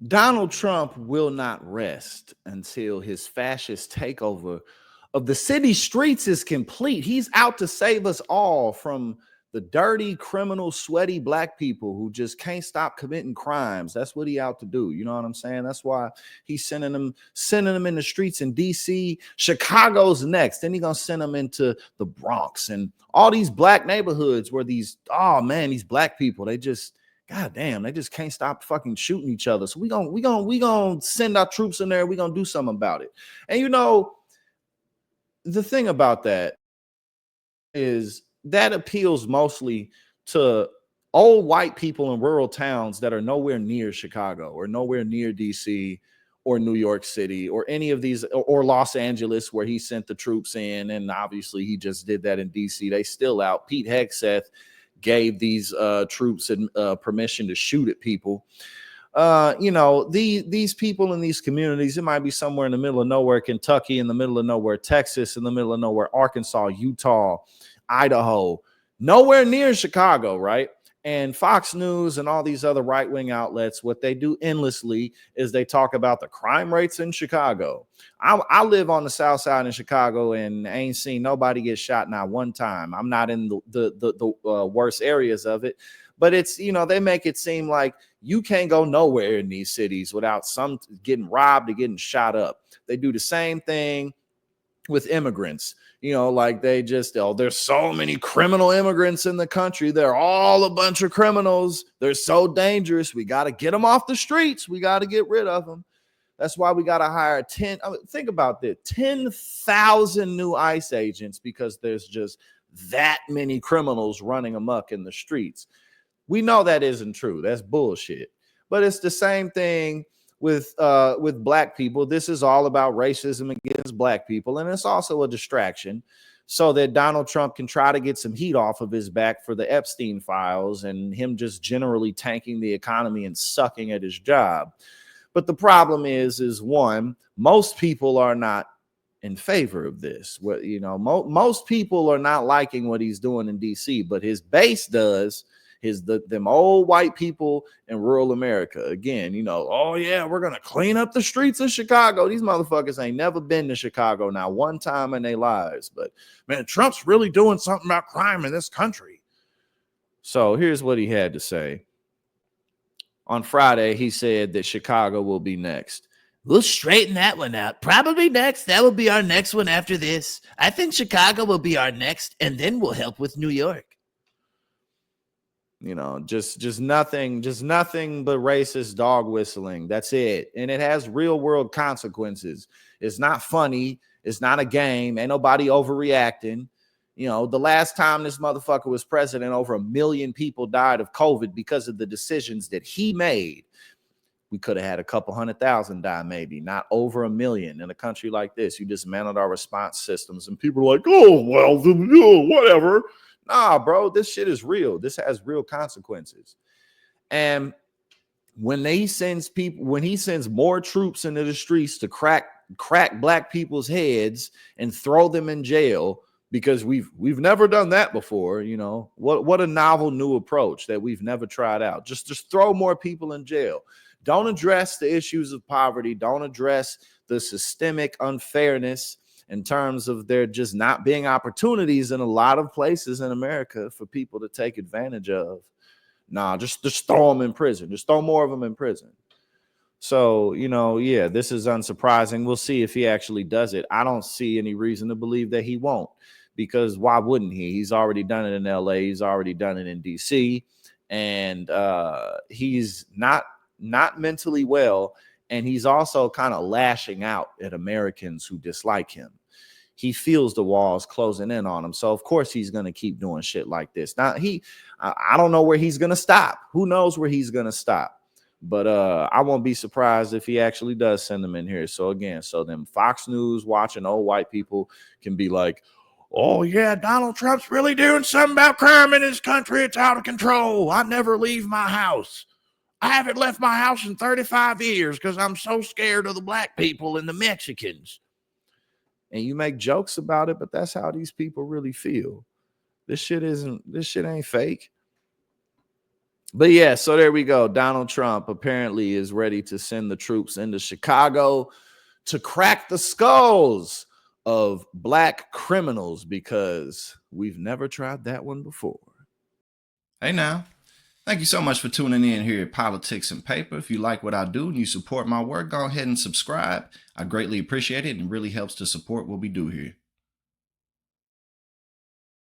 Donald Trump will not rest until his fascist takeover of the city streets is complete. He's out to save us all from the dirty, criminal, sweaty black people who just can't stop committing crimes. That's what he out to do. You know what I'm saying? That's why he's sending them in the streets in DC. Chicago's next. Then he's gonna send them into the Bronx and all these black neighborhoods where these black people, God damn, they just can't stop fucking shooting each other. So we gonna send our troops in there. We gonna do something about it. And the thing about that is that appeals mostly to old white people in rural towns that are nowhere near Chicago or nowhere near DC or New York City or any of these, or Los Angeles, where he sent the troops in. And obviously he just did that in DC. They still out. Pete Hegseth gave these troops permission to shoot at people. These people in these communities, it might be somewhere in the middle of nowhere, Kentucky, in the middle of nowhere, Texas, in the middle of nowhere, Arkansas, Utah, Idaho, nowhere near Chicago, right? And Fox News and all these other right-wing outlets, what they do endlessly is they talk about the crime rates in Chicago. I live on the south side in Chicago and I ain't seen nobody get shot not one time. I'm not in the worst areas of it, but it's, they make it seem like you can't go nowhere in these cities without some getting robbed or getting shot up. They do the same thing with immigrants. Like there's so many criminal immigrants in the country. They're all a bunch of criminals. They're so dangerous. We got to get them off the streets. We got to get rid of them. That's why we got to hire think about this, 10,000 new ICE agents because there's just that many criminals running amok in the streets. We know that isn't true. That's bullshit. But it's the same thing with black people. This is all about racism against black people, and it's also a distraction so that Donald Trump can try to get some heat off of his back for the Epstein files and him just generally tanking the economy and sucking at his job. But the problem is one, most people are not in favor of this. Most people are not liking what he's doing in DC, but his base does. Them old white people in rural America. Again, oh yeah, we're gonna clean up the streets of Chicago. These motherfuckers ain't never been to Chicago now one time in their lives. But man, Trump's really doing something about crime in this country. So here's what he had to say. On Friday, he said that Chicago will be next. We'll straighten that one out. Probably next. That will be our next one after this. I think Chicago will be our next, and then we'll help with New York. Just nothing but racist dog whistling. That's it. And it has real world consequences. It's not funny. It's not a game. Ain't nobody overreacting. The last time this motherfucker was president, over 1 million people died of COVID because of the decisions that he made. We could have had a couple 100,000 die, maybe, not over 1 million. In a country like this, you dismantled our response systems and people are like, oh, well, whatever. Nah, bro, this shit is real. This has real consequences. And when he sends more troops into the streets to crack black people's heads and throw them in jail, because we've never done that before, what a novel new approach that we've never tried out. Just throw more people in jail. Don't address the issues of poverty. Don't address the systemic unfairness in terms of there just not being opportunities in a lot of places in America for people to take advantage of. Nah, just throw them in prison. Just throw more of them in prison. So, yeah, this is unsurprising. We'll see if he actually does it. I don't see any reason to believe that he won't, because why wouldn't he? He's already done it in LA. He's already done it in DC. And he's not mentally well. And he's also kind of lashing out at Americans who dislike him. He feels the walls closing in on him. So, of course, he's going to keep doing shit like this. Now, I don't know where he's going to stop. Who knows where he's going to stop? But I won't be surprised if he actually does send them in here. So, again, them Fox News watching old white people can be like, oh, yeah, Donald Trump's really doing something about crime in his country. It's out of control. I never leave my house. I haven't left my house in 35 years because I'm so scared of the black people and the Mexicans. And you make jokes about it, but that's how these people really feel. This shit ain't fake. But yeah, so there we go. Donald Trump apparently is ready to send the troops into Chicago to crack the skulls of black criminals because we've never tried that one before. Hey now, thank you so much for tuning in here at Politics and Paper. If you like what I do and you support my work, go ahead and subscribe. I greatly appreciate it and it really helps to support what we do here.